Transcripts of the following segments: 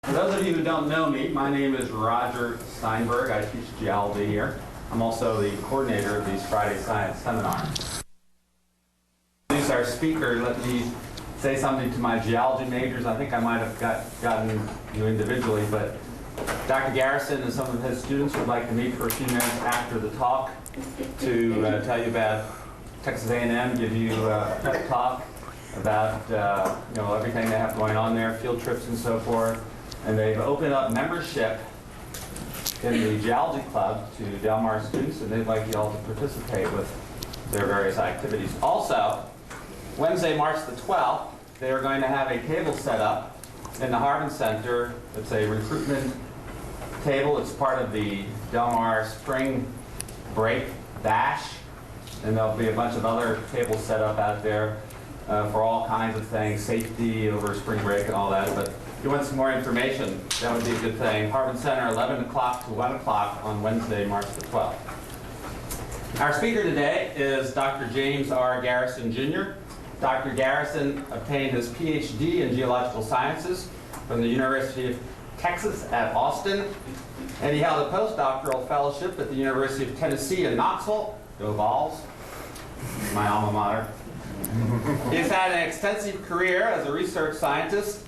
For those of you who don't know me, my name is Roger Steinberg. I teach geology here. I'm also the coordinator of these Friday Science seminars. To introduce our speaker, let me say something to my geology majors. I think I might have gotten you individually, but Dr. Garrison and some of his students would like to meet for a few minutes after the talk to tell you about Texas A&M, give you a pep talk about everything they have going on there, field trips and so forth. And they've opened up membership in the Geology Club to Del Mar students, and they'd like you all to participate with their various activities. Also, Wednesday, March the 12th, they are going to have a table set up in the Harbin Center. It's a recruitment table. It's part of the Del Mar Spring Break Bash, and there'll be a bunch of other tables set up out there for all kinds of things, safety over spring break and all that. But if you want some more information, that would be a good thing. Harbin Center, 11 o'clock to 1 o'clock on Wednesday, March the 12th. Our speaker today is Dr. James R. Garrison, Jr. Dr. Garrison obtained his PhD in geological sciences from the University of Texas at Austin, and he held a postdoctoral fellowship at the University of Tennessee in Knoxville. Go Vols, my alma mater. He's had an extensive career as a research scientist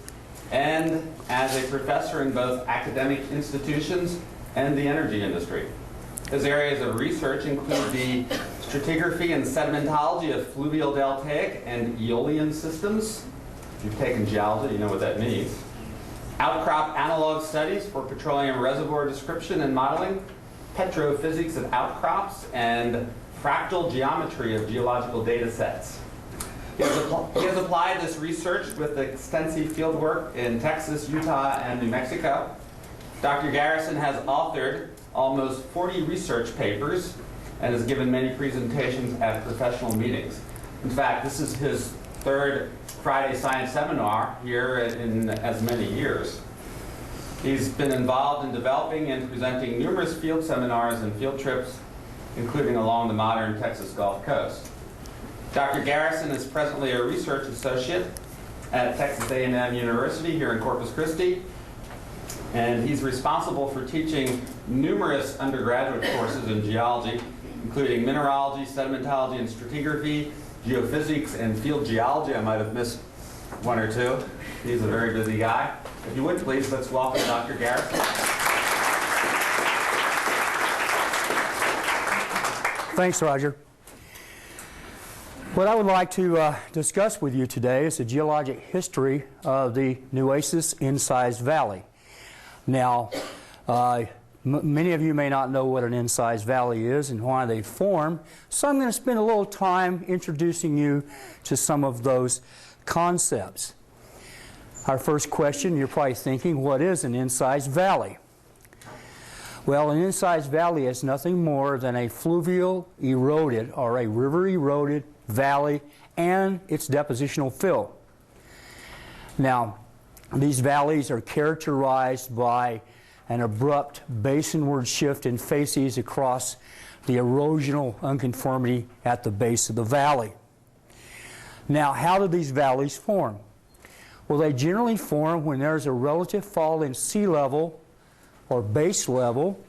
and as a professor in both academic institutions and the energy industry. His areas of research include the stratigraphy and sedimentology of fluvial deltaic and aeolian systems. If you've taken geology, you know what that means. Outcrop analog studies for petroleum reservoir description and modeling, petrophysics of outcrops, and fractal geometry of geological data sets. He has applied this research with extensive field work in Texas, Utah, and New Mexico. Dr. Garrison has authored almost 40 research papers and has given many presentations at professional meetings. In fact, this is his third Friday Science seminar here in as many years. He's been involved in developing and presenting numerous field seminars and field trips, including along the modern Texas Gulf Coast. Dr. Garrison is presently a research associate at Texas A&M University here in Corpus Christi, and he's responsible for teaching numerous undergraduate courses in geology, including mineralogy, sedimentology, and stratigraphy, geophysics, and field geology. I might have missed one or two. He's a very busy guy. If you would, please, let's welcome Dr. Garrison. Thanks, Roger. What I would like to discuss with you today is the geologic history of the Nueces Incised Valley. Now, many of you may not know what an incised valley is and why they form, so I'm going to spend a little time introducing you to some of those concepts. Our first question, you're probably thinking, what is an incised valley? Well, an incised valley is nothing more than a fluvial eroded or a river eroded valley and its depositional fill. Now, these valleys are characterized by an abrupt basinward shift in facies across the erosional unconformity at the base of the valley. Now, how do these valleys form? Well, they generally form when there's a relative fall in sea level or base level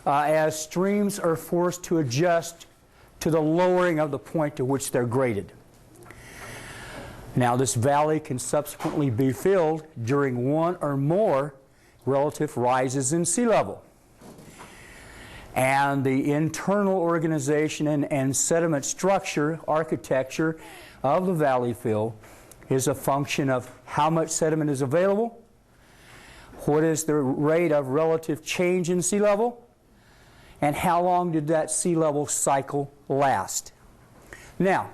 as streams are forced to adjust to the lowering of the point to which they're graded. Now, this valley can subsequently be filled during one or more relative rises in sea level. And the internal organization and sediment structure, architecture of the valley fill is a function of how much sediment is available, what is the rate of relative change in sea level, and how long did that sea level cycle last. Now,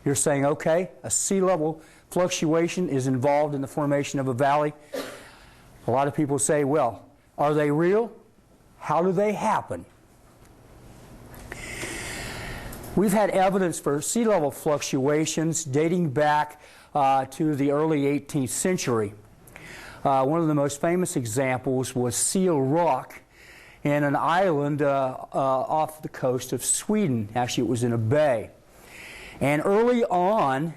you're saying, okay, a sea level fluctuation is involved in the formation of a valley. A lot of people say, well, are they real? How do they happen? We've had evidence for sea level fluctuations dating back to the early 18th century. One of the most famous examples was Seal Rock in an island off the coast of Sweden. Actually, it was in a bay. And early on,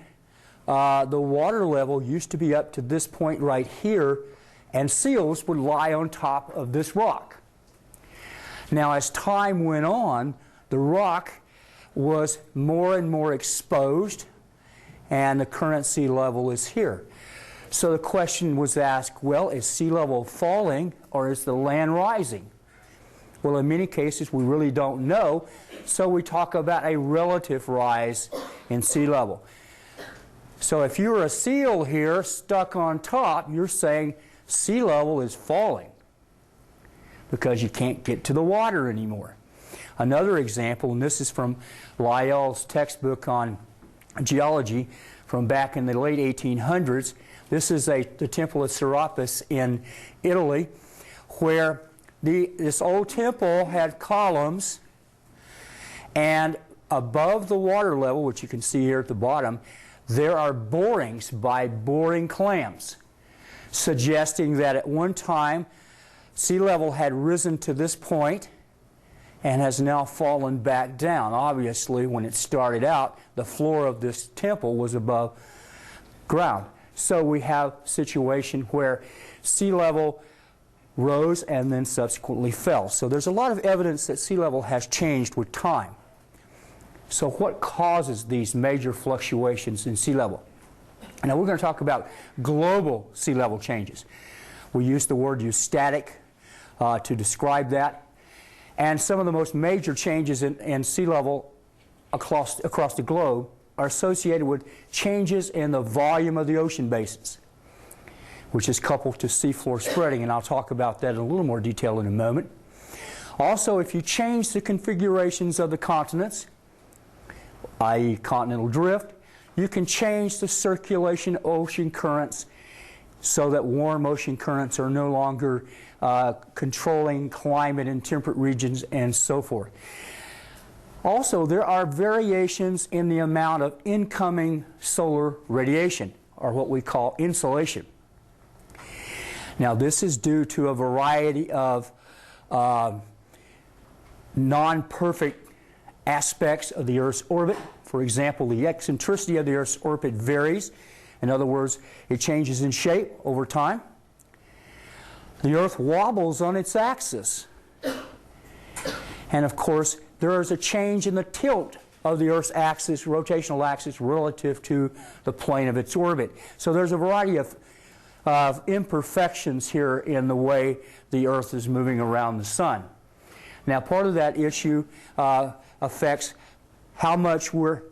the water level used to be up to this point right here, and seals would lie on top of this rock. Now, as time went on, the rock was more and more exposed, and the current sea level is here. So the question was asked, well, is sea level falling or is the land rising? Well, in many cases, we really don't know, so we talk about a relative rise in sea level. So if you're a seal here stuck on top, you're saying sea level is falling because you can't get to the water anymore. Another example, and this is from Lyell's textbook on geology from back in the late 1800s. This is the temple of Serapis in Italy, where this old temple had columns, and above the water level, which you can see here at the bottom, there are borings by boring clams, suggesting that at one time sea level had risen to this point and has now fallen back down. Obviously, when it started out, the floor of this temple was above ground. So we have a situation where sea level rose and then subsequently fell. So there's a lot of evidence that sea level has changed with time. So what causes these major fluctuations in sea level? Now we're going to talk about global sea level changes. We use the word eustatic to describe that. And some of the most major changes in sea level across the globe are associated with changes in the volume of the ocean basins, which is coupled to seafloor spreading, and I'll talk about that in a little more detail in a moment. Also, if you change the configurations of the continents, i.e. continental drift, you can change the circulation of ocean currents so that warm ocean currents are no longer controlling climate in temperate regions and so forth. Also, there are variations in the amount of incoming solar radiation, or what we call insolation. Now, this is due to a variety of non-perfect aspects of the Earth's orbit. For example, the eccentricity of the Earth's orbit varies. In other words, it changes in shape over time. The Earth wobbles on its axis. And of course, there is a change in the tilt of the Earth's axis, rotational axis, relative to the plane of its orbit. So there's a variety of imperfections here in the way the Earth is moving around the Sun. Now, part of that issue affects how much we're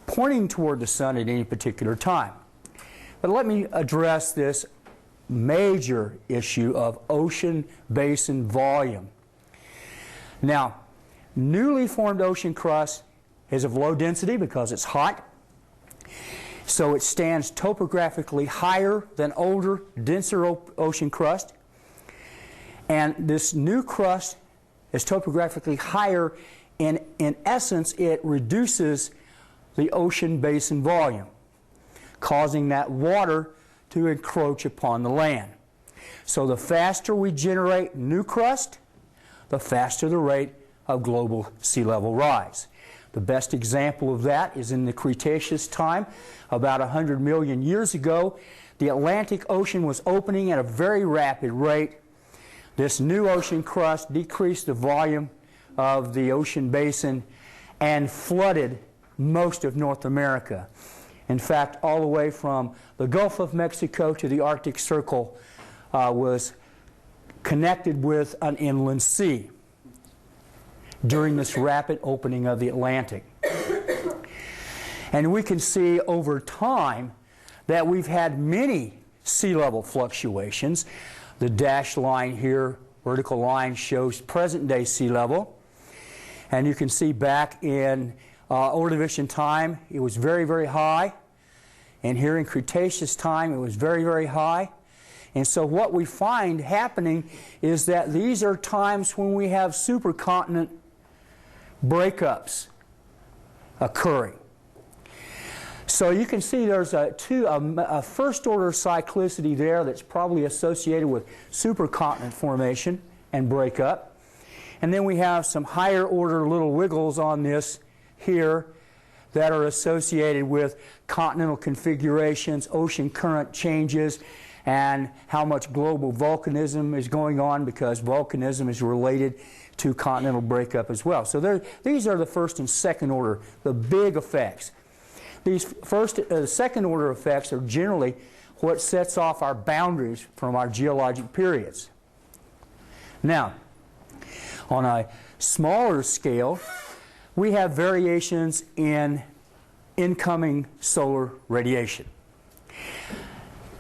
pointing toward the Sun at any particular time. But let me address this major issue of ocean basin volume. Now, newly formed ocean crust is of low density because it's hot, so it stands topographically higher than older, denser ocean crust. And this new crust is topographically higher. In essence, it reduces the ocean basin volume, causing that water to encroach upon the land. So the faster we generate new crust, the faster the rate of global sea level rise. The best example of that is in the Cretaceous time. About 100 million years ago, the Atlantic Ocean was opening at a very rapid rate. This new ocean crust decreased the volume of the ocean basin and flooded most of North America. In fact, all the way from the Gulf of Mexico to the Arctic Circle was connected with an inland sea during this rapid opening of the Atlantic. And we can see over time that we've had many sea level fluctuations. The dashed line here, vertical line, shows present-day sea level. And you can see back in Ordovician time, it was very, very high. And here in Cretaceous time, it was very, very high. And so what we find happening is that these are times when we have supercontinent breakups occurring. So you can see there's a first-order cyclicity there that's probably associated with supercontinent formation and breakup. And then we have some higher-order little wiggles on this here that are associated with continental configurations, ocean current changes, and how much global volcanism is going on, because volcanism is related to continental breakup as well. So these are the first and second order, the big effects. These second order effects are generally what sets off our boundaries from our geologic periods. Now, on a smaller scale, we have variations in incoming solar radiation.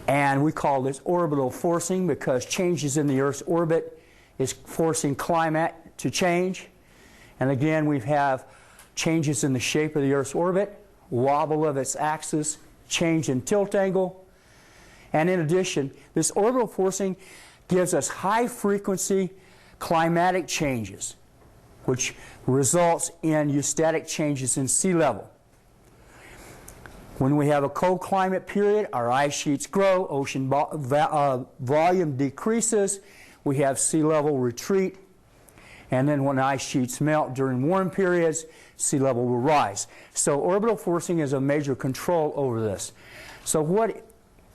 And we call this orbital forcing, because changes in the Earth's orbit is forcing climate to change. And again, we have changes in the shape of the Earth's orbit, wobble of its axis, change in tilt angle. And in addition, this orbital forcing gives us high frequency climatic changes, which results in eustatic changes in sea level. When we have a cold climate period, our ice sheets grow, ocean volume decreases, we have sea level retreat, and then when ice sheets melt during warm periods, sea level will rise. So orbital forcing is a major control over this. So what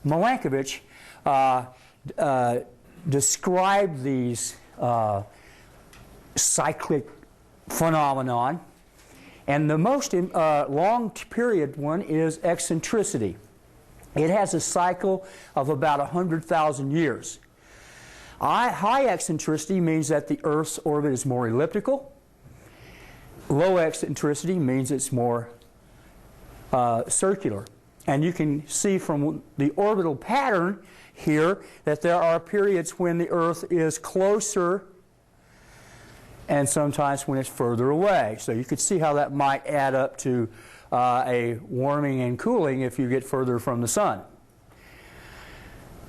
Milankovitch described these cyclic phenomenon, and the most long period one is eccentricity. It has a cycle of about 100,000 years. High eccentricity means that the Earth's orbit is more elliptical. Low eccentricity means it's more circular. And you can see from the orbital pattern here that there are periods when the Earth is closer and sometimes when it's further away. So you could see how that might add up to a warming and cooling if you get further from the sun.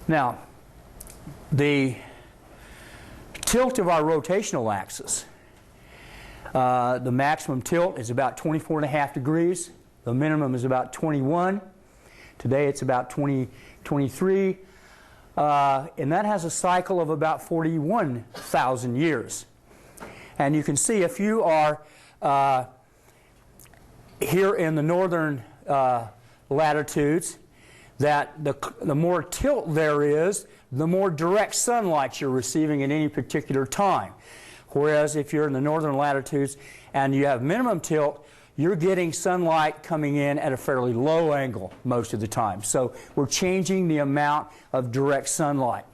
Now, the tilt of our rotational axis. The maximum tilt is about 24.5 degrees. The minimum is about 21. Today it's about 23. And that has a cycle of about 41,000 years. And you can see if you are here in the northern latitudes, that the more tilt there is, the more direct sunlight you're receiving at any particular time. Whereas if you're in the northern latitudes and you have minimum tilt, you're getting sunlight coming in at a fairly low angle most of the time. So we're changing the amount of direct sunlight.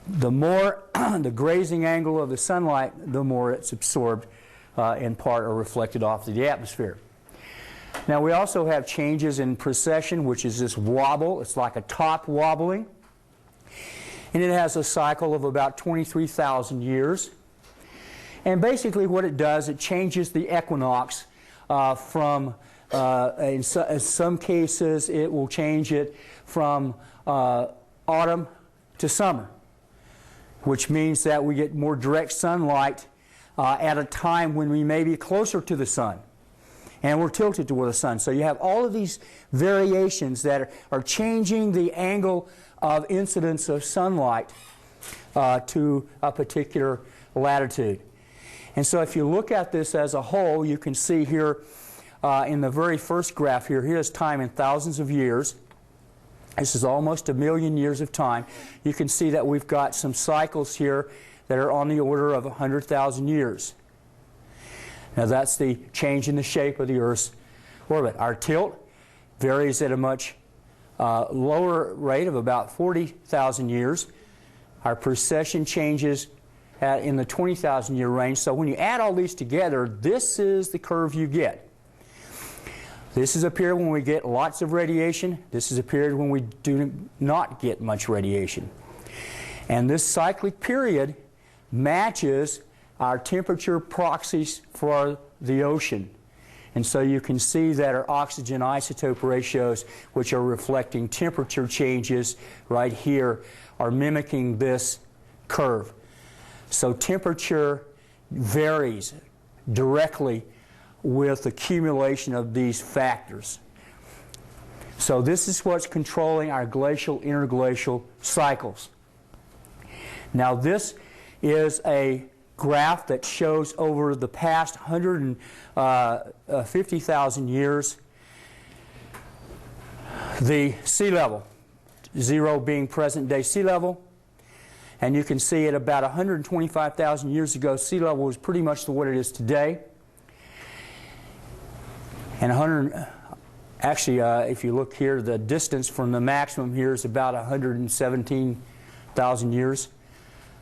The more the grazing angle of the sunlight, the more it's absorbed in part or reflected off to the atmosphere. Now we also have changes in precession, which is this wobble. It's like a top wobbling. And it has a cycle of about 23,000 years. And basically what it does, it changes the equinox from, in some cases, it will change it from autumn to summer, which means that we get more direct sunlight at a time when we may be closer to the sun. And we're tilted toward the sun. So you have all of these variations that are changing the angle of incidence of sunlight to a particular latitude. And so if you look at this as a whole, you can see here in the very first graph here, here's time in thousands of years. This is almost 1 million years of time. You can see that we've got some cycles here that are on the order of 100,000 years. Now that's the change in the shape of the Earth's orbit. Our tilt varies at a much lower rate of about 40,000 years. Our precession changes in the 20,000 year range. So when you add all these together, this is the curve you get. This is a period when we get lots of radiation. This is a period when we do not get much radiation. And this cyclic period matches our temperature proxies for the ocean. And so you can see that our oxygen isotope ratios, which are reflecting temperature changes right here, are mimicking this curve. So temperature varies directly with the accumulation of these factors. So this is what's controlling our glacial interglacial cycles. Now this is a graph that shows over the past 150,000 years the sea level 0 being present-day sea level. And you can see at about 125,000 years ago, sea level was pretty much what it is today. And if you look here, the distance from the maximum here is about 117,000 years.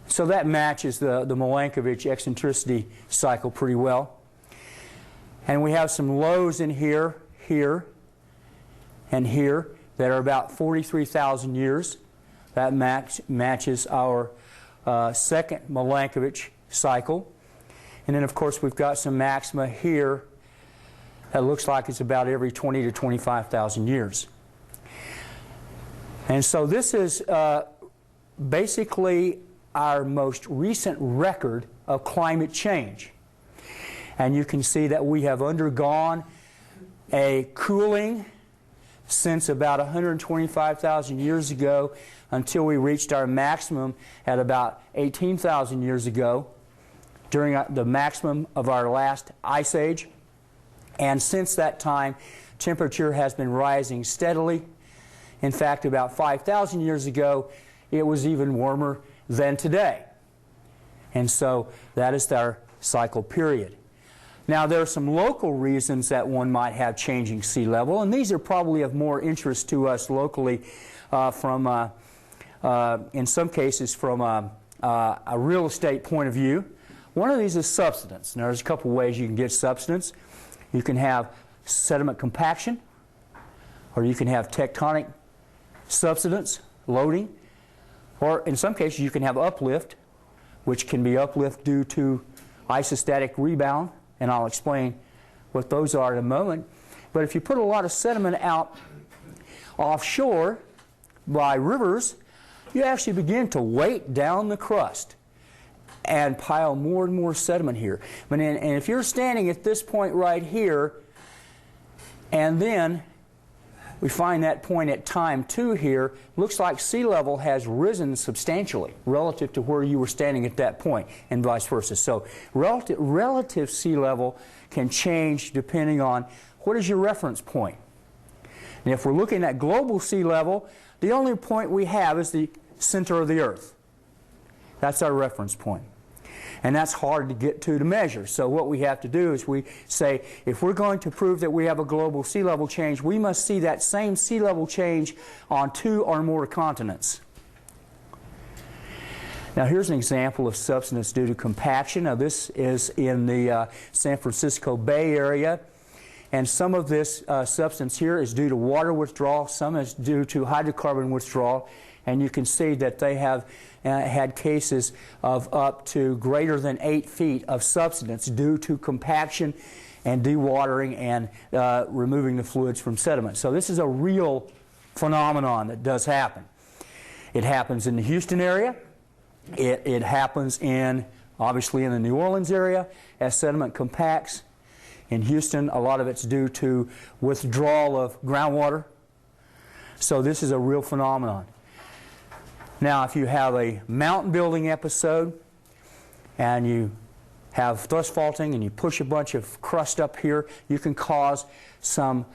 So that matches the Milankovitch eccentricity cycle pretty well. And we have some lows in here, and here that are about 43,000 years. That matches our second Milankovitch cycle. And then, of course, we've got some maxima here that looks like it's about every 20 to 25,000 years. And so this is basically our most recent record of climate change. And you can see that we have undergone a cooling since about 125,000 years ago until we reached our maximum at about 18,000 years ago during the maximum of our last ice age. And since that time, temperature has been rising steadily. In fact, about 5,000 years ago, it was even warmer than today. And so that is our cycle period. Now, there are some local reasons that one might have changing sea level, and these are probably of more interest to us locally in some cases from a real estate point of view. One of these is subsidence. Now, there's a couple ways you can get subsidence. You can have sediment compaction, or you can have tectonic subsidence, loading, or in some cases you can have uplift, which can be uplift due to isostatic rebound, and I'll explain what those are in a moment. But if you put a lot of sediment out offshore by rivers, you actually begin to weight down the crust and pile more and more sediment here. And if you're standing at this point right here, and then we find that point at time 2 here, looks like sea level has risen substantially relative to where you were standing at that point, and vice versa. So relative sea level can change depending on what is your reference point. And if we're looking at global sea level, the only point we have is the center of the Earth. That's our reference point. And that's hard to get to measure. So what we have to do is we say, if we're going to prove that we have a global sea level change, we must see that same sea level change on 2 or more continents. Now here's an example of subsidence due to compaction. Now this is in the San Francisco Bay Area. And some of this substance here is due to water withdrawal, some is due to hydrocarbon withdrawal. And you can see that they have had cases of up to greater than 8 feet of subsidence due to compaction and dewatering and removing the fluids from sediment. So this is a real phenomenon that does happen. It happens in the Houston area. It happens obviously in the New Orleans area as sediment compacts. In Houston, a lot of it's due to withdrawal of groundwater. So this is a real phenomenon. Now, if you have a mountain building episode and you have thrust faulting and you push a bunch of crust up here, you can cause some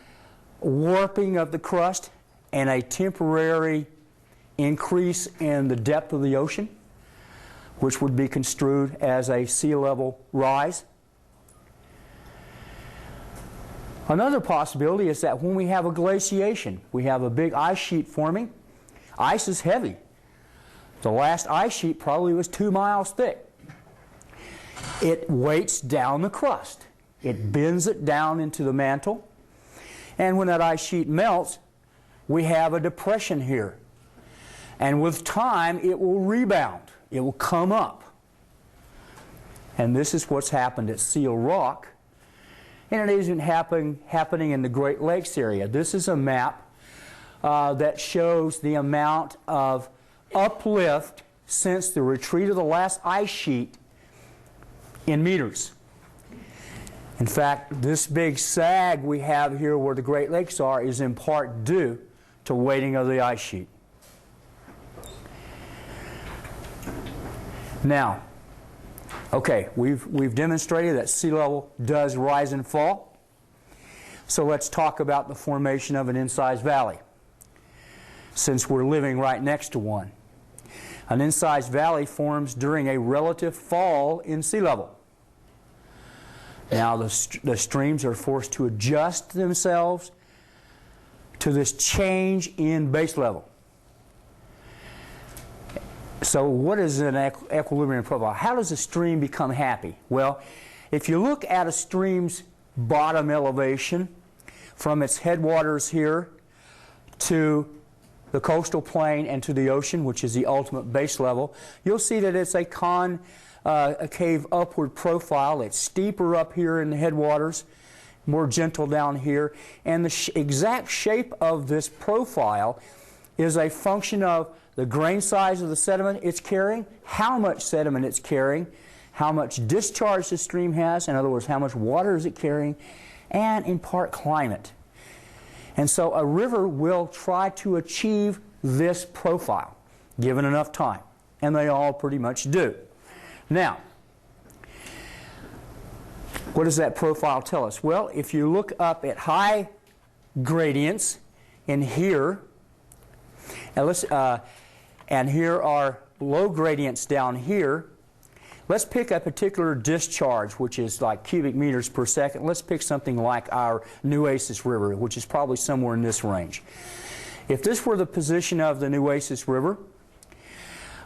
warping of the crust and a temporary increase in the depth of the ocean, which would be construed as a sea level rise. Another possibility is that when we have a glaciation, we have a big ice sheet forming. Ice is heavy. The last ice sheet probably was 2 miles thick. It weights down the crust. It bends it down into the mantle. And when that ice sheet melts, we have a depression here. And with time, it will rebound. It will come up. And this is what's happened at Seal Rock. And it isn't happening in the Great Lakes area. This is a map that shows the amount of uplift since the retreat of the last ice sheet in meters. In fact, this big sag we have here where the Great Lakes are is in part due to weighting of the ice sheet. Now, okay, we've demonstrated that sea level does rise and fall. So let's talk about the formation of an incised valley. since we're living right next to one. An incised valley forms during a relative fall in sea level. Now the streams are forced to adjust themselves to this change in base level. So what is an equilibrium profile? How does a stream become happy? Well, if you look at a stream's bottom elevation from its headwaters here to the coastal plain and to the ocean, which is the ultimate base level, you'll see that it's a concave upward profile. It's steeper up here in the headwaters, more gentle down here, and the exact shape of this profile is a function of the grain size of the sediment it's carrying, how much sediment it's carrying, how much discharge the stream has, in other words, how much water is it carrying, and in part climate. And so a river will try to achieve this profile, given enough time, and they all pretty much do. Now, what does that profile tell us? Well, if you look up at high gradients in here, and here are low gradients down here. Let's pick a particular discharge, which is like cubic meters per second. Let's pick something like our Nueces River, which is probably somewhere in this range. If this were the position of the Nueces River,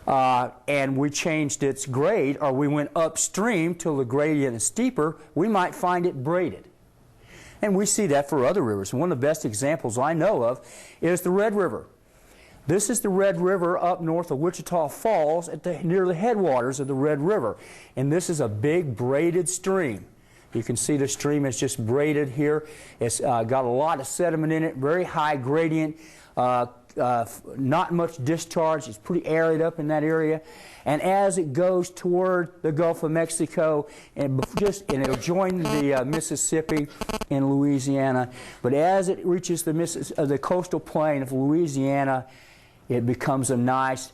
and we changed its grade, or we went upstream till the gradient is steeper, we might find it braided. And we see that for other rivers. And one of the best examples I know of is the Red River. This is the Red River up north of Wichita Falls near the headwaters of the Red River. And this is a big braided stream. You can see the stream is just braided here. It's got a lot of sediment in it, very high gradient, not much discharge. It's pretty arid up in that area. And as it goes toward the Gulf of Mexico, and it'll join the Mississippi in Louisiana, but as it reaches the coastal plain of Louisiana, it becomes a nice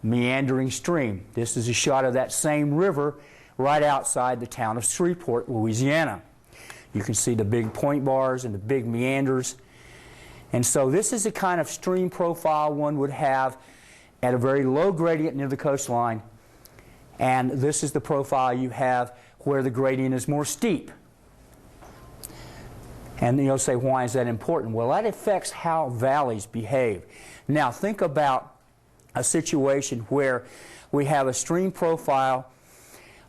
meandering stream. This is a shot of that same river right outside the town of Shreveport, Louisiana. You can see the big point bars and the big meanders. And so this is the kind of stream profile one would have at a very low gradient near the coastline. And this is the profile you have where the gradient is more steep. And you'll say, why is that important? Well, that affects how valleys behave. Now, think about a situation where we have a stream profile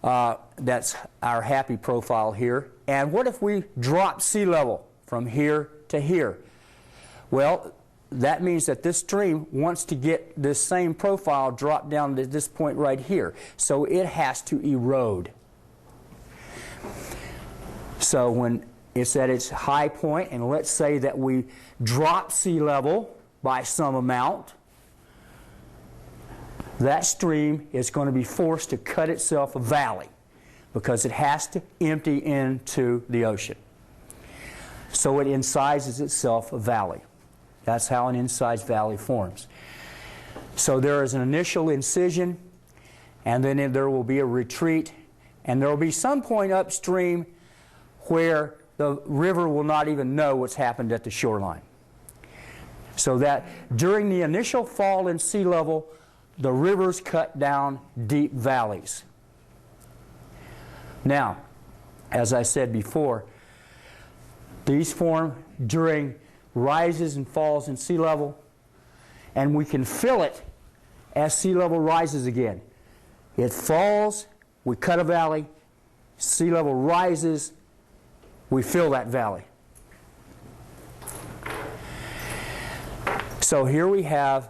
that's our happy profile here. And what if we drop sea level from here to here? Well, that means that this stream wants to get this same profile dropped down to this point right here. So it has to erode. So when it's at its high point, and let's say that we drop sea level by some amount, that stream is going to be forced to cut itself a valley because it has to empty into the ocean. So it incises itself a valley. That's how an incised valley forms. So there is an initial incision, and then there will be a retreat, and there will be some point upstream where the river will not even know what's happened at the shoreline. So that during the initial fall in sea level, the rivers cut down deep valleys. Now, as I said before, these form during rises and falls in sea level, and we can fill it as sea level rises again. It falls, we cut a valley, sea level rises, we fill that valley. So here we have,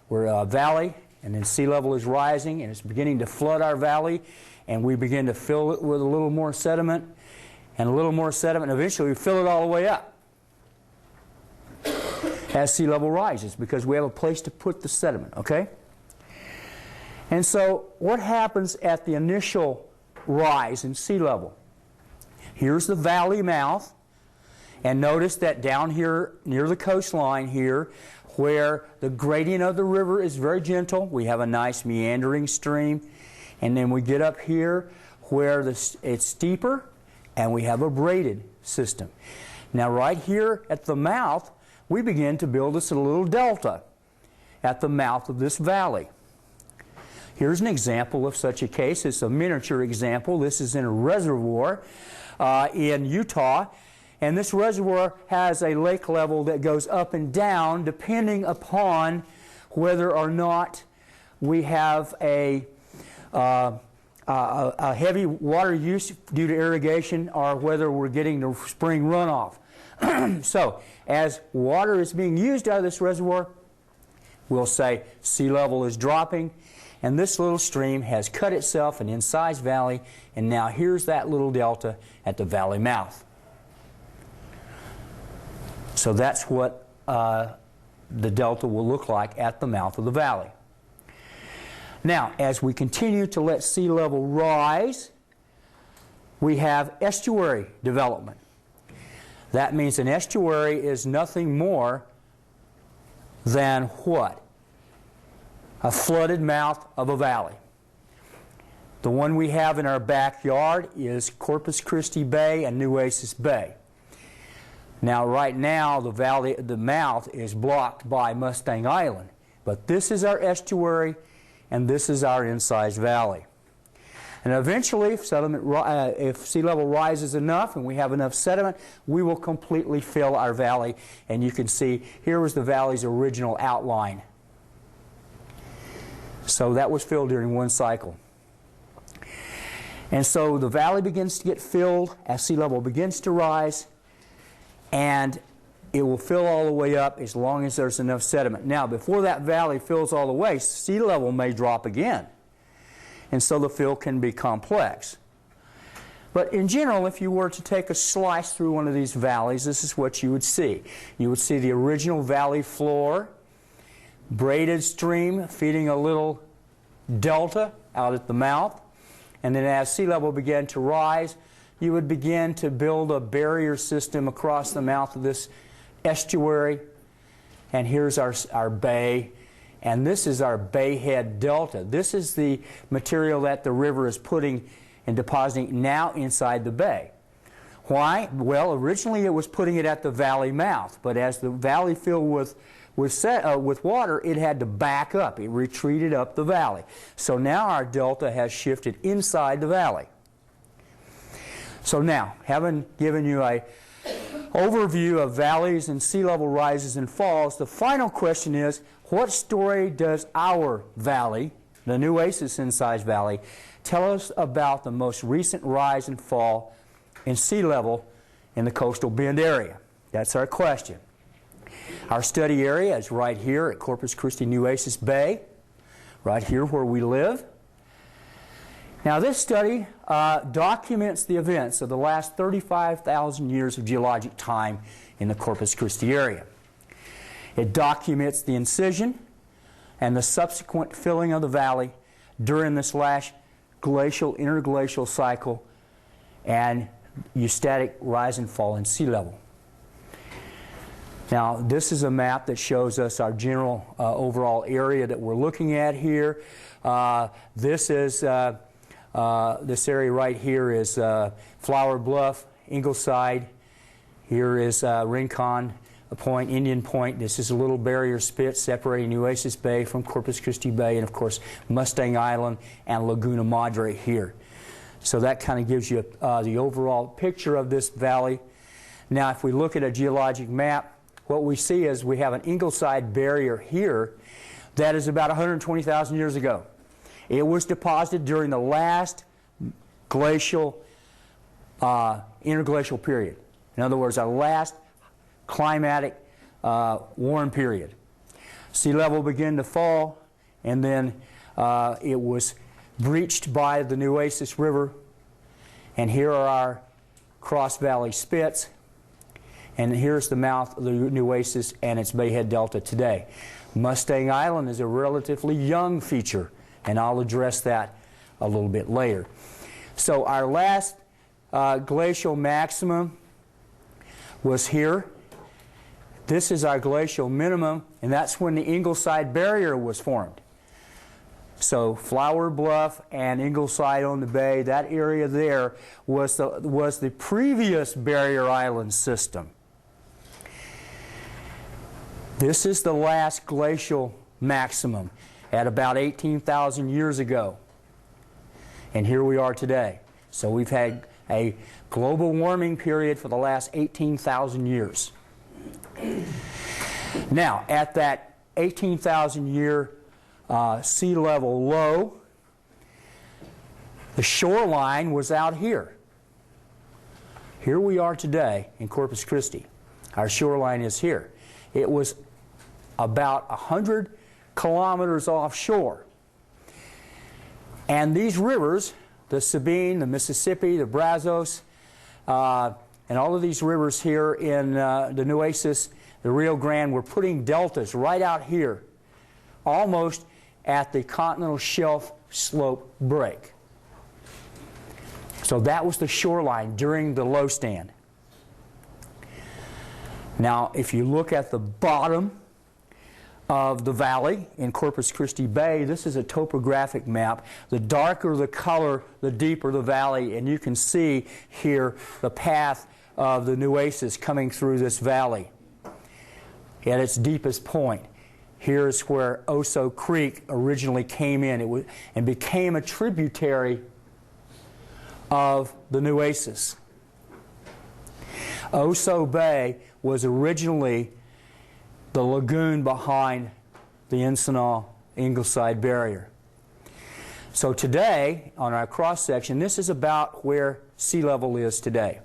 we're a valley, and then sea level is rising, and it's beginning to flood our valley, and we begin to fill it with a little more sediment, and a little more sediment, and eventually we fill it all the way up as sea level rises, because we have a place to put the sediment, okay? And so what happens at the initial rise in sea level? Here's the valley mouth, and notice that down here near the coastline here, where the gradient of the river is very gentle, we have a nice meandering stream, and then we get up here where it's steeper, and we have a braided system. Now right here at the mouth, we begin to build us a little delta. at the mouth of this valley. Here's an example of such a case. It's a miniature example. This is in a reservoir in Utah. And this reservoir has a lake level that goes up and down depending upon whether or not we have a heavy water use due to irrigation or whether we're getting the spring runoff. So, as water is being used out of this reservoir, we'll say sea level is dropping, and this little stream has cut itself an incised valley, and now here's that little delta at the valley mouth. So that's what the delta will look like at the mouth of the valley. Now, as we continue to let sea level rise, we have estuary development. That means an estuary is nothing more than what? A flooded mouth of a valley. The one we have in our backyard is Corpus Christi Bay and Nueces Bay. Now, right now, the mouth is blocked by Mustang Island, but this is our estuary, and this is our incised valley. And eventually, if sea level rises enough and we have enough sediment, we will completely fill our valley. And you can see here was the valley's original outline. So that was filled during one cycle. And so the valley begins to get filled as sea level begins to rise, and it will fill all the way up as long as there's enough sediment. Now, before that valley fills all the way, sea level may drop again. And so the fill can be complex. But in general, if you were to take a slice through one of these valleys, this is what you would see. You would see the original valley floor, braided stream feeding a little delta out at the mouth. And then as sea level began to rise, you would begin to build a barrier system across the mouth of this estuary. And here's our bay. And this is our bayhead delta. This is the material that the river is putting and depositing now inside the bay. Why? Well, originally it was putting it at the valley mouth, but as the valley filled with water, it had to back up. It retreated up the valley. So now our delta has shifted inside the valley. So now, having given you an overview of valleys and sea level rises and falls, the final question is, what story does our valley, the Nueces Incised Valley, tell us about the most recent rise and fall in sea level in the coastal bend area? That's our question. Our study area is right here at Corpus Christi Nueces Bay, right here where we live. Now this study documents the events of the last 35,000 years of geologic time in the Corpus Christi area. It documents the incision and the subsequent filling of the valley during this last glacial, interglacial cycle and eustatic rise and fall in sea level. Now, this is a map that shows us our general overall area that we're looking at here. This area right here is Flower Bluff, Ingleside. Here is Rincon Point, Indian Point. This is a little barrier spit separating Nueces Bay from Corpus Christi Bay, and of course Mustang Island and Laguna Madre here. So that kind of gives you the overall picture of this valley. Now, if we look at a geologic map, what we see is we have an Ingleside barrier here that is about 120,000 years ago. It was deposited during the last glacial, interglacial period. In other words, our last climatic warm period. Sea level began to fall, and then it was breached by the Nueces River. And here are our cross valley spits. And here's the mouth of the Nueces and its bayhead delta today. Mustang Island is a relatively young feature, and I'll address that a little bit later. So our last glacial maximum was here. This is our glacial minimum, and that's when the Ingleside barrier was formed. So Flower Bluff and Ingleside on the bay, that area there was the previous barrier island system. This is the last glacial maximum at about 18,000 years ago. And here we are today. So we've had a global warming period for the last 18,000 years. Now, at that 18,000 year sea level low, the shoreline was out here. Here we are today in Corpus Christi. Our shoreline is here. It was about 100 kilometers offshore. And these rivers, the Sabine, the Mississippi, the Brazos, and all of these rivers here in the Nueces, the Rio Grande, were putting deltas right out here, almost at the continental shelf slope break. So that was the shoreline during the low stand. Now, if you look at the bottom of the valley in Corpus Christi Bay, this is a topographic map. The darker the color, the deeper the valley, and you can see here the path of the Nueces coming through this valley at its deepest point. Here's where Oso Creek originally came in and became a tributary of the Nueces. Oso Bay was originally the lagoon behind the Encinal-Ingleside barrier. So today, on our cross-section, this is about where sea level is today.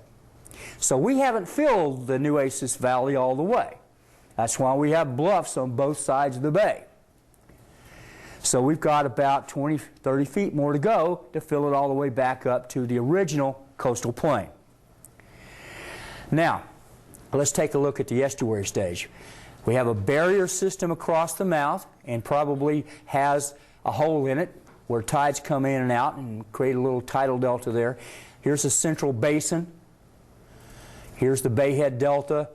So we haven't filled the Nueces Valley all the way. That's why we have bluffs on both sides of the bay. So we've got about 20, 30 feet more to go to fill it all the way back up to the original coastal plain. Now, let's take a look at the estuary stage. We have a barrier system across the mouth and probably has a hole in it where tides come in and out and create a little tidal delta there. Here's a central basin. Here's the Bayhead Delta,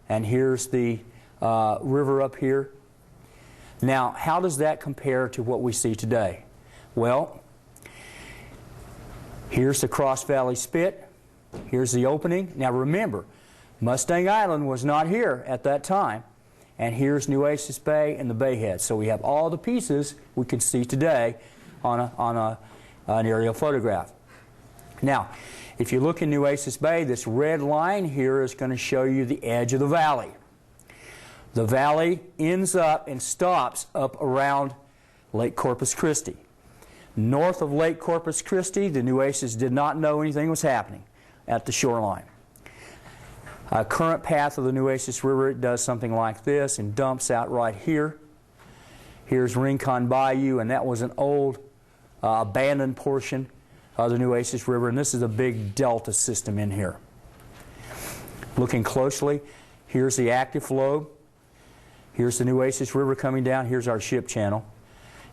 and here's the river up here. Now, how does that compare to what we see today? Well, here's the Cross Valley Spit. Here's the opening. Now remember, Mustang Island was not here at that time. And here's Nueces Bay and the Bayhead. So we have all the pieces we can see today on an aerial photograph. Now, if you look in Nueces Bay, this red line here is going to show you the edge of the valley. The valley ends up and stops up around Lake Corpus Christi. North of Lake Corpus Christi, the Nueces did not know anything was happening at the shoreline. Current path of the Nueces River, it does something like this and dumps out right here. Here's Rincon Bayou, and that was an old abandoned portion of the Nueces River, and this is a big delta system in here. Looking closely, here's the active lobe. Here's the Nueces River coming down. Here's our ship channel.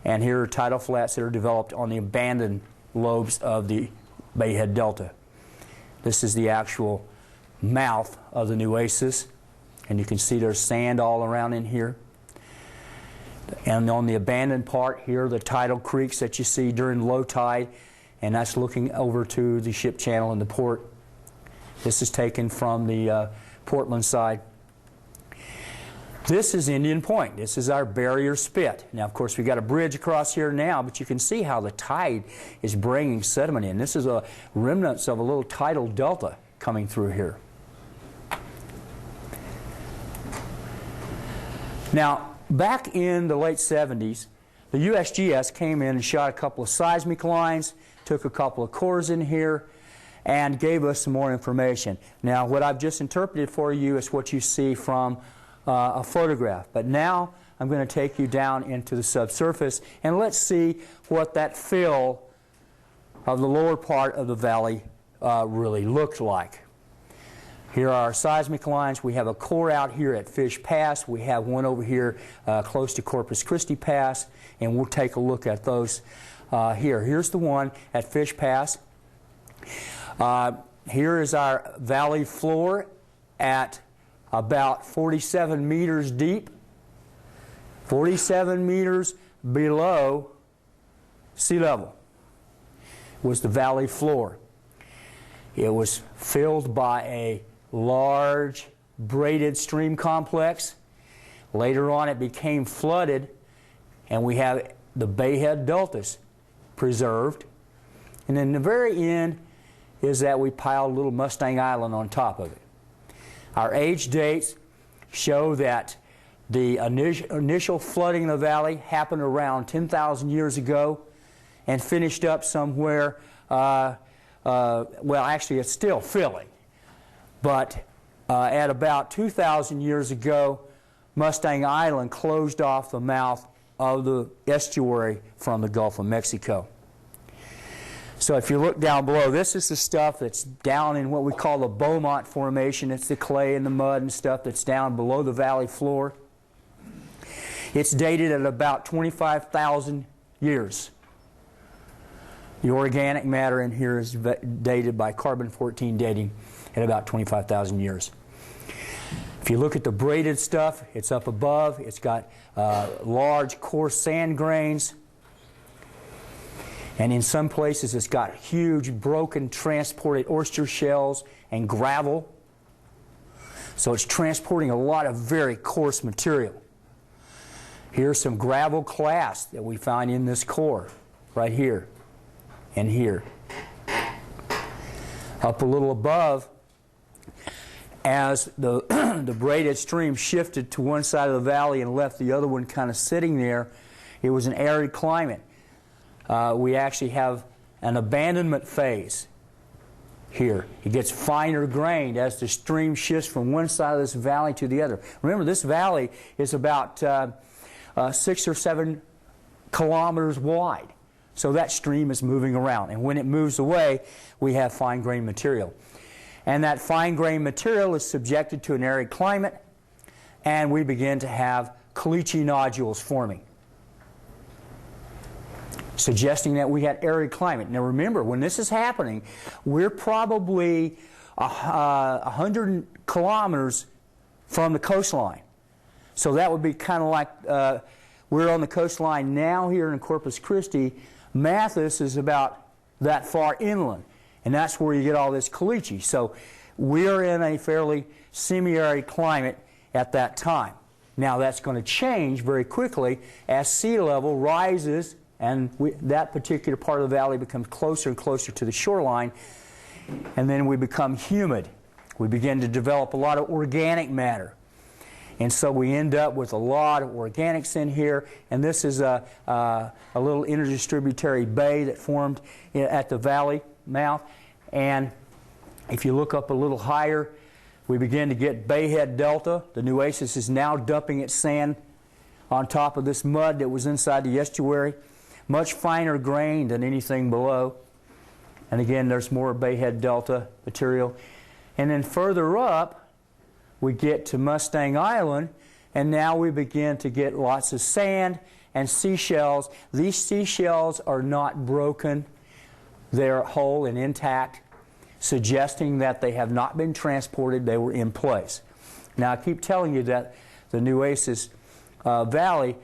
And here are tidal flats that are developed on the abandoned lobes of the Bayhead Delta. This is the actual mouth of the Nueces. And you can see there's sand all around in here. And on the abandoned part here are the tidal creeks that you see during low tide. And that's looking over to the ship channel and the port. This is taken from the Portland side. This is Indian Point. This is our barrier spit. Now, of course, we've got a bridge across here now, but you can see how the tide is bringing sediment in. This is a remnants of a little tidal delta coming through here. Now, back in the late 70s, the USGS came in and shot a couple of seismic lines, took a couple of cores in here, and gave us some more information. Now, what I've just interpreted for you is what you see from a photograph. But now I'm going to take you down into the subsurface and let's see what that fill of the lower part of the valley really looked like. Here are our seismic lines. We have a core out here at Fish Pass. We have one over here close to Corpus Christi Pass, and we'll take a look at those here. Here's the one at Fish Pass. Here is our valley floor at about 47 meters deep, 47 meters below sea level was the valley floor. It was filled by a large braided stream complex. Later on it became flooded and we have the bayhead deltas preserved. And then the very end is that we piled little Mustang Island on top of it. Our age dates show that the initial flooding of the valley happened around 10,000 years ago and finished up somewhere, well, actually it's still filling, but at about 2,000 years ago, Mustang Island closed off the mouth of the estuary from the Gulf of Mexico. So if you look down below, this is the stuff that's down in what we call the Beaumont Formation. It's the clay and the mud and stuff that's down below the valley floor. It's dated at about 25,000 years. The organic matter in here is dated by carbon-14 dating at about 25,000 years. If you look at the braided stuff, it's up above. It's got large, coarse sand grains. And in some places, it's got huge, broken, transported oyster shells and gravel. So it's transporting a lot of very coarse material. Here's some gravel clasts that we find in this core, right here and here. Up a little above, as the, the braided stream shifted to one side of the valley and left the other one kind of sitting there, it was an arid climate. We actually have an abandonment phase here. It gets finer grained as the stream shifts from one side of this valley to the other. Remember, this valley is about 6 or 7 kilometers wide. So that stream is moving around. And when it moves away, we have fine-grained material. And that fine-grained material is subjected to an arid climate, and we begin to have caliche nodules forming, suggesting that we had arid climate. Now remember, when this is happening, we're probably 100 kilometers from the coastline. So that would be kind of like we're on the coastline now here in Corpus Christi. Mathis is about that far inland, and that's where you get all this caliche. So we're in a fairly semi-arid climate at that time. Now that's going to change very quickly as sea level rises, and that particular part of the valley becomes closer and closer to the shoreline, and then we become humid. We begin to develop a lot of organic matter. And so we end up with a lot of organics in here, and this is a little interdistributary bay that formed at the valley mouth. And if you look up a little higher, we begin to get Bayhead Delta. The Nueces is now dumping its sand on top of this mud that was inside the estuary, much finer grained than anything below. And again, there's more Bayhead Delta material. And then further up, we get to Mustang Island, and now we begin to get lots of sand and seashells. These seashells are not broken. They're whole and intact, suggesting that they have not been transported. They were in place. Now, I keep telling you that the Nueces Valley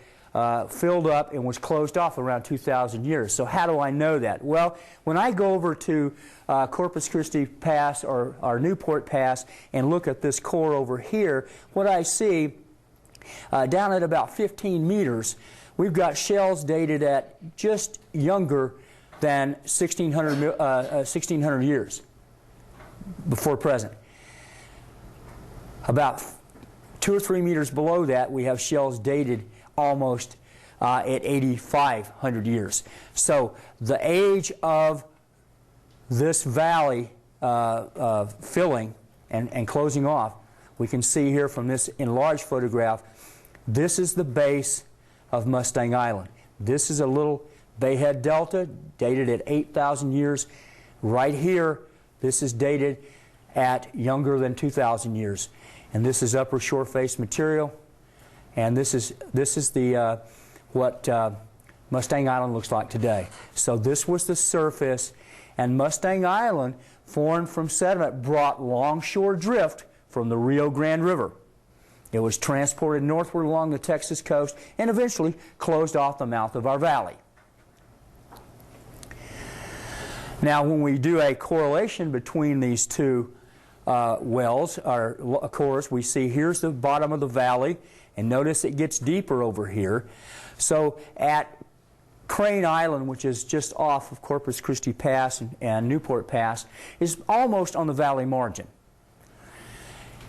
filled up and was closed off around 2,000 years. So how do I know that? Well, when I go over to Corpus Christi Pass or Newport Pass and look at this core over here, what I see down at about 15 meters, we've got shells dated at just younger than 1,600 years before present. About 2 or 3 meters below that, we have shells dated almost at 8,500 years. So the age of this valley filling and closing off, we can see here from this enlarged photograph, this is the base of Mustang Island. This is a little Bayhead Delta dated at 8,000 years. Right here, this is dated at younger than 2,000 years. And this is upper shore face material. And this is the what Mustang Island looks like today. So this was the surface, and Mustang Island, formed from sediment, brought longshore drift from the Rio Grande River. It was transported northward along the Texas coast and eventually closed off the mouth of our valley. Now, when we do a correlation between these two wells, or cores, we see here's the bottom of the valley, and notice it gets deeper over here. So at Crane Island, which is just off of Corpus Christi Pass and Newport Pass, is almost on the valley margin.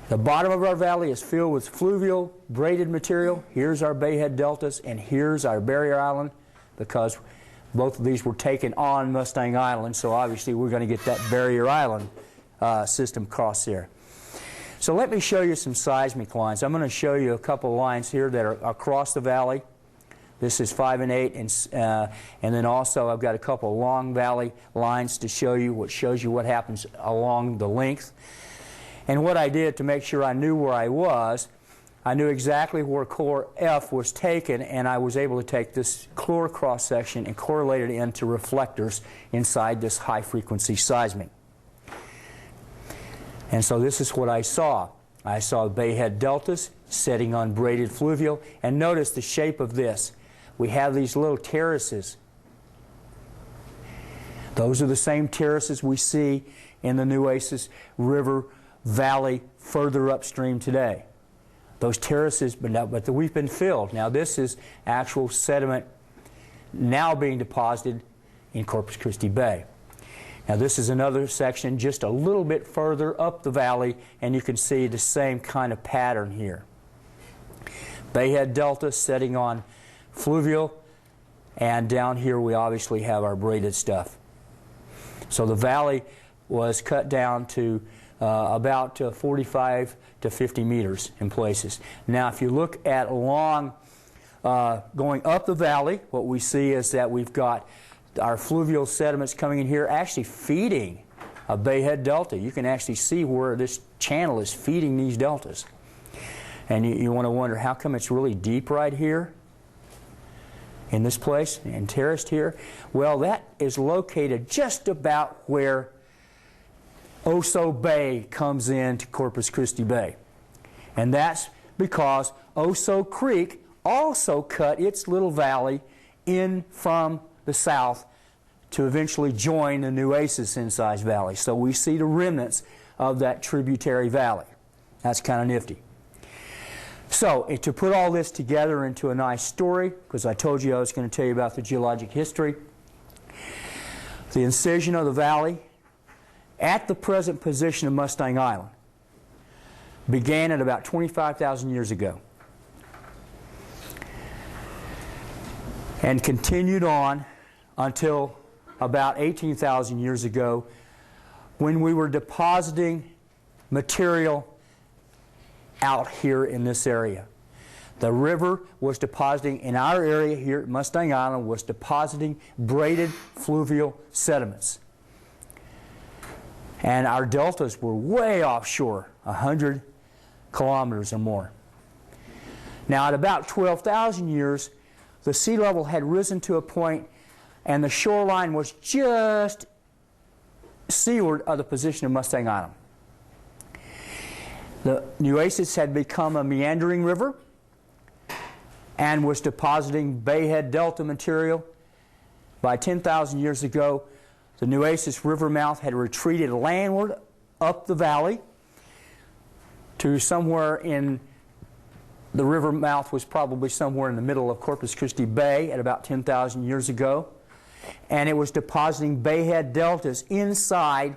The bottom of our valley is filled with fluvial braided material. Here's our bayhead deltas, and here's our barrier island, because both of these were taken on Mustang Island, so obviously we're going to get that barrier island system across there. So let me show you some seismic lines. I'm going to show you a couple of lines here that are across the valley. This is 5 and 8, and then also I've got a couple of long valley lines to show you, which shows you what happens along the length. And what I did to make sure I knew where I knew exactly where core F was taken, and I was able to take this core cross-section and correlate it into reflectors inside this high-frequency seismic. And so this is what I saw. I saw bayhead deltas setting on braided fluvial, and notice the shape of this. We have these little terraces. Those are the same terraces we see in the Nueces River Valley further upstream today. Those terraces, but we've been filled. Now this is actual sediment now being deposited in Corpus Christi Bay. Now this is another section just a little bit further up the valley, and you can see the same kind of pattern here. Bayhead delta setting on fluvial, and down here we obviously have our braided stuff. So the valley was cut down to about 45 to 50 meters in places. Now if you look at along going up the valley, what we see is that we've got our fluvial sediments coming in here actually feeding a bayhead delta. You can actually see where this channel is feeding these deltas. And you want to wonder, how come it's really deep right here in this place and terraced here? Well, that is located just about where Oso Bay comes into Corpus Christi Bay. And that's because Oso Creek also cut its little valley in from the south to eventually join the Nueces Incised Valley. So we see the remnants of that tributary valley. That's kind of nifty. So to put all this together into a nice story, because I told you I was going to tell you about the geologic history, the incision of the valley at the present position of Mustang Island began at about 25,000 years ago and continued on until about 18,000 years ago, when we were depositing material out here in this area. The river was depositing, in our area here at Mustang Island, was depositing braided fluvial sediments. And our deltas were way offshore, 100 kilometers or more. Now at about 12,000 years, the sea level had risen to a point and the shoreline was just seaward of the position of Mustang Island. The Nueces had become a meandering river and was depositing bayhead delta material. By 10,000 years ago, the Nueces river mouth had retreated landward up the valley to somewhere in the river mouth was probably somewhere in the middle of Corpus Christi Bay at about 10,000 years ago. And it was depositing bayhead deltas inside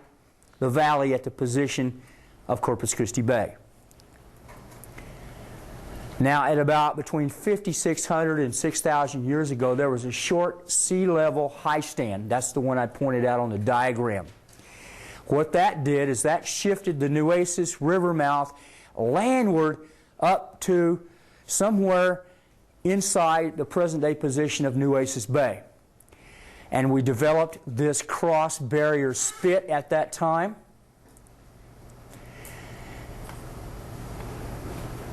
the valley at the position of Corpus Christi Bay. Now at about between 5,600 and 6,000 years ago, there was a short sea level high stand. That's the one I pointed out on the diagram. What that did is that shifted the Nueces river mouth landward up to somewhere inside the present day position of Nueces Bay. And we developed this cross barrier spit at that time.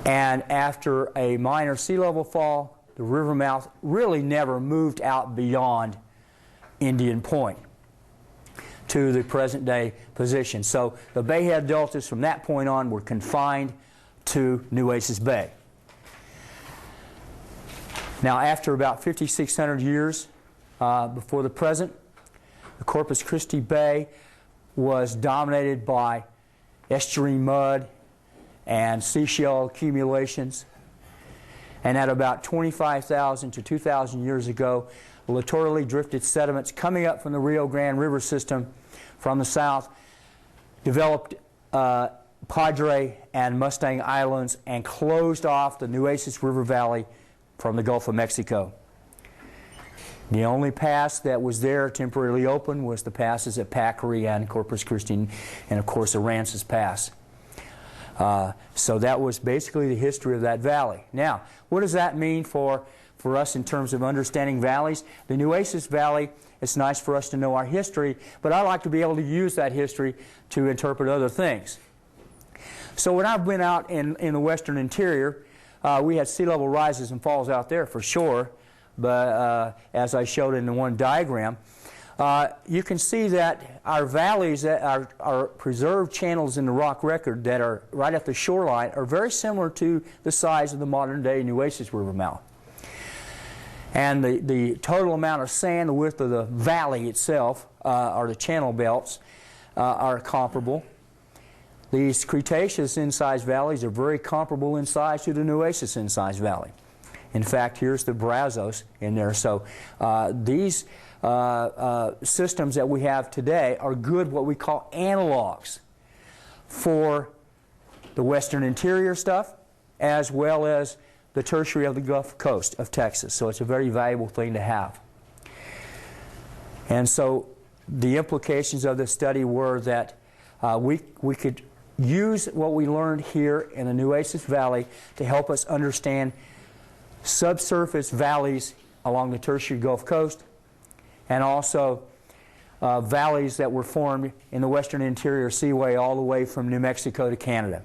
And after a minor sea level fall, the river mouth really never moved out beyond Indian Point to the present day position. So the bayhead deltas from that point on were confined to Nueces Bay. Now after about 5,600 years before the present, the Corpus Christi Bay was dominated by estuarine mud and seashell accumulations. And at about 25,000 to 2,000 years ago, littorally drifted sediments coming up from the Rio Grande River system from the south developed Padre and Mustang Islands and closed off the Nueces River Valley from the Gulf of Mexico. The only pass that was there temporarily open was the passes at Packery and Corpus Christi, and of course Aransas Pass. So that was basically the history of that valley. Now, what does that mean for us in terms of understanding valleys? The Nueces Valley, it's nice for us to know our history, but I like to be able to use that history to interpret other things. So when I've been out in the western interior, we had sea level rises and falls out there for sure, but as I showed in the one diagram, you can see that our valleys, our preserved channels in the rock record that are right at the shoreline are very similar to the size of the modern day Nueces River mouth. And the total amount of sand, the width of the valley itself, or the channel belts, are comparable. These Cretaceous incised valleys are very comparable in size to the Nueces incised valley. In fact, here's the Brazos in there. So these systems that we have today are good, what we call analogs for the western interior stuff, as well as the tertiary of the Gulf Coast of Texas. So it's a very valuable thing to have. And so the implications of this study were that we could use what we learned here in the Nueces Valley to help us understand subsurface valleys along the tertiary Gulf Coast, and also valleys that were formed in the western interior seaway all the way from New Mexico to Canada.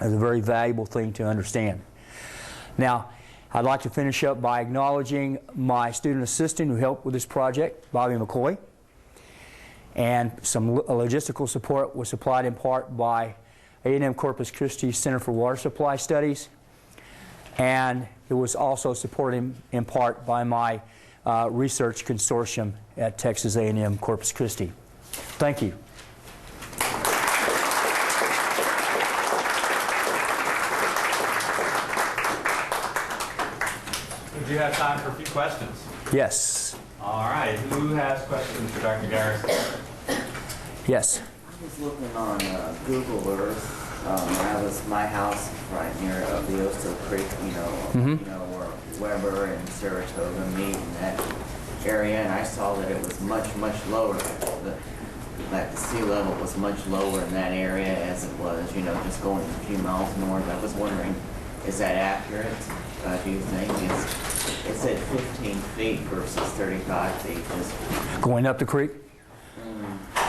It's a very valuable thing to understand. Now, I'd like to finish up by acknowledging my student assistant who helped with this project, Bobby McCoy. And some logistical support was supplied in part by A&M Corpus Christi Center for Water Supply Studies. And it was also supported in part by my research consortium at Texas A&M Corpus Christi. Thank you. We do have time for a few questions. Yes. All right. Who has questions for Dr. Garrison? Yes. I was looking on Google Earth. My house right near the Oso Creek, where Weber and Saratoga meet in that area, and I saw that it was much lower. That the sea level was much lower in that area as it was, just going a few miles north. I was wondering, is that accurate? Do you think it's at 15 feet versus 35 feet? Just going up the creek?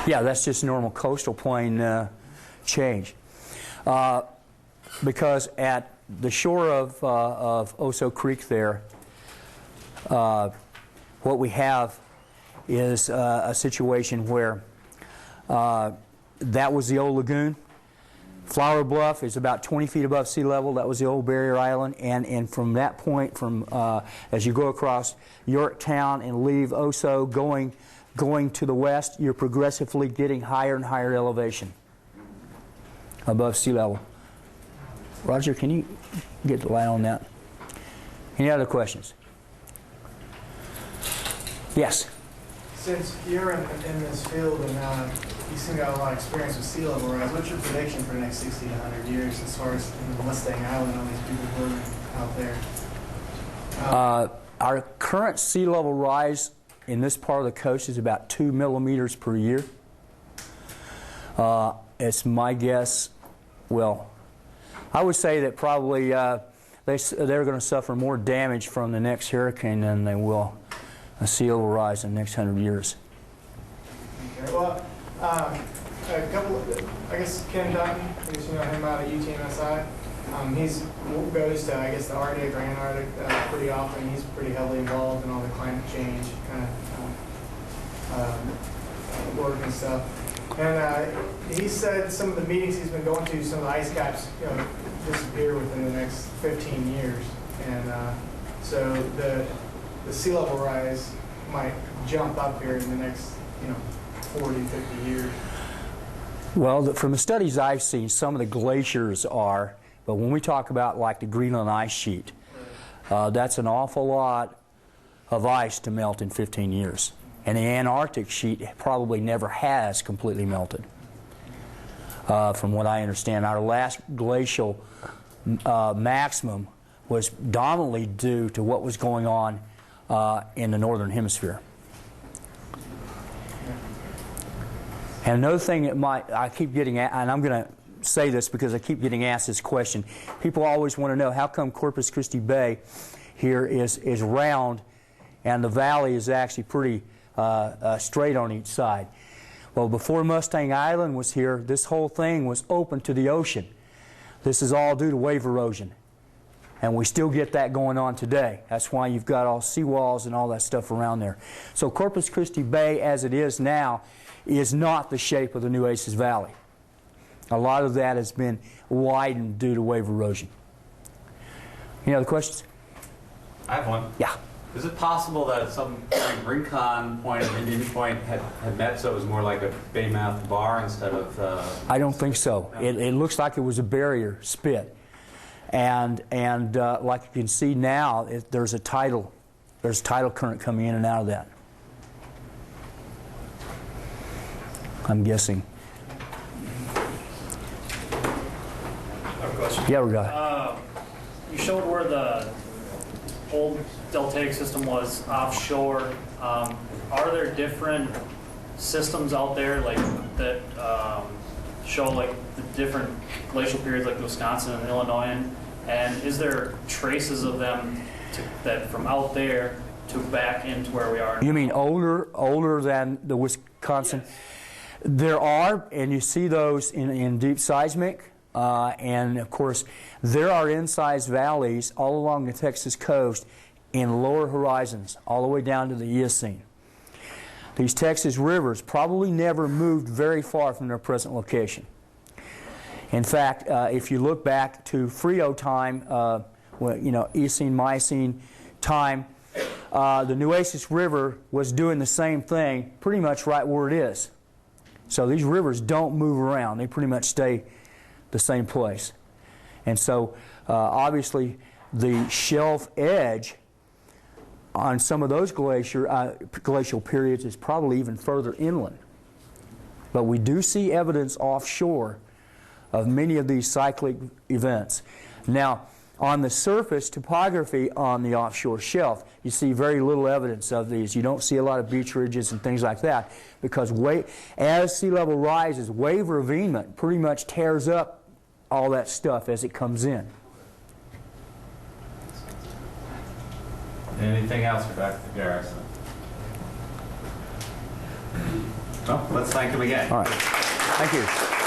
Yeah, that's just normal coastal plain change. Because at the shore of Oso Creek there, what we have is a situation where that was the old lagoon. Flower Bluff is about 20 feet above sea level. That was the old barrier island. And from that point, as you go across Yorktown and leave Oso, going to the west, you're progressively getting higher and higher elevation above sea level. Roger, can you get the light on that? Any other questions? Yes? Since you're in this field and you seem to have a lot of experience with sea level rise, what's your prediction for the next 60 to 100 years as far as Mustang Island, all these people living out there? Our current sea level rise in this part of the coast is about 2 millimeters per year. It's my guess, well, I would say that probably they're going to suffer more damage from the next hurricane than they will a sea level rise in the next 100 years. Okay, well, a couple, I guess Ken Dutton, you know him out at UTMSI, he goes to, I guess, the Arctic or Antarctic pretty often. He's pretty heavily involved in all the climate change kind of work and stuff. And he said some of the meetings he's been going to, some of the ice caps disappear within the next 15 years. And so the sea level rise might jump up here in the next 40, 50 years. Well, from the studies I've seen, some of the glaciers are, but when we talk about like the Greenland ice sheet, That's an awful lot of ice to melt in 15 years. And the Antarctic sheet probably never has completely melted. From what I understand, our last glacial maximum was dominantly due to what was going on in the northern hemisphere. And another thing that I keep getting at, and I'm going to say this because I keep getting asked this question. People always want to know, how come Corpus Christi Bay here is round and the valley is actually pretty straight on each side? Well, before Mustang Island was here, this whole thing was open to the ocean. This is all due to wave erosion. And we still get that going on today. That's why you've got all seawalls and all that stuff around there. So Corpus Christi Bay, as it is now, is not the shape of the Nueces Valley. A lot of that has been widened due to wave erosion. Any other questions? I have one. Yeah. Is it possible that some Rincon Point and Indian Point had met, so it was more like a bay-mouthed bar instead of... I don't think so. No. It looks like it was a barrier spit. And like you can see now, there's a tidal current coming in and out of that. I'm guessing. I have a question. Yeah, we got it. You showed where the old deltaic system was offshore. Are there different systems out there like that show like the different glacial periods like Wisconsin and Illinois? And is there traces of them that from out there to back into where we are now? You mean older than the Wisconsin? Yes. There are, and you see those in deep seismic. And of course, there are incised valleys all along the Texas coast in lower horizons, all the way down to the Eocene. These Texas rivers probably never moved very far from their present location. In fact, if you look back to Frio time, Eocene, Miocene time, the Nueces River was doing the same thing pretty much right where it is. So these rivers don't move around. They pretty much stay the same place. And so obviously the shelf edge on some of those glacial periods is probably even further inland. But we do see evidence offshore of many of these cyclic events. Now, on the surface topography on the offshore shelf, you see very little evidence of these. You don't see a lot of beach ridges and things like that because as sea level rises, wave ravinement pretty much tears up all that stuff as it comes in. Anything else for Dr. Garrison? Well, let's thank him again. All right. Thank you.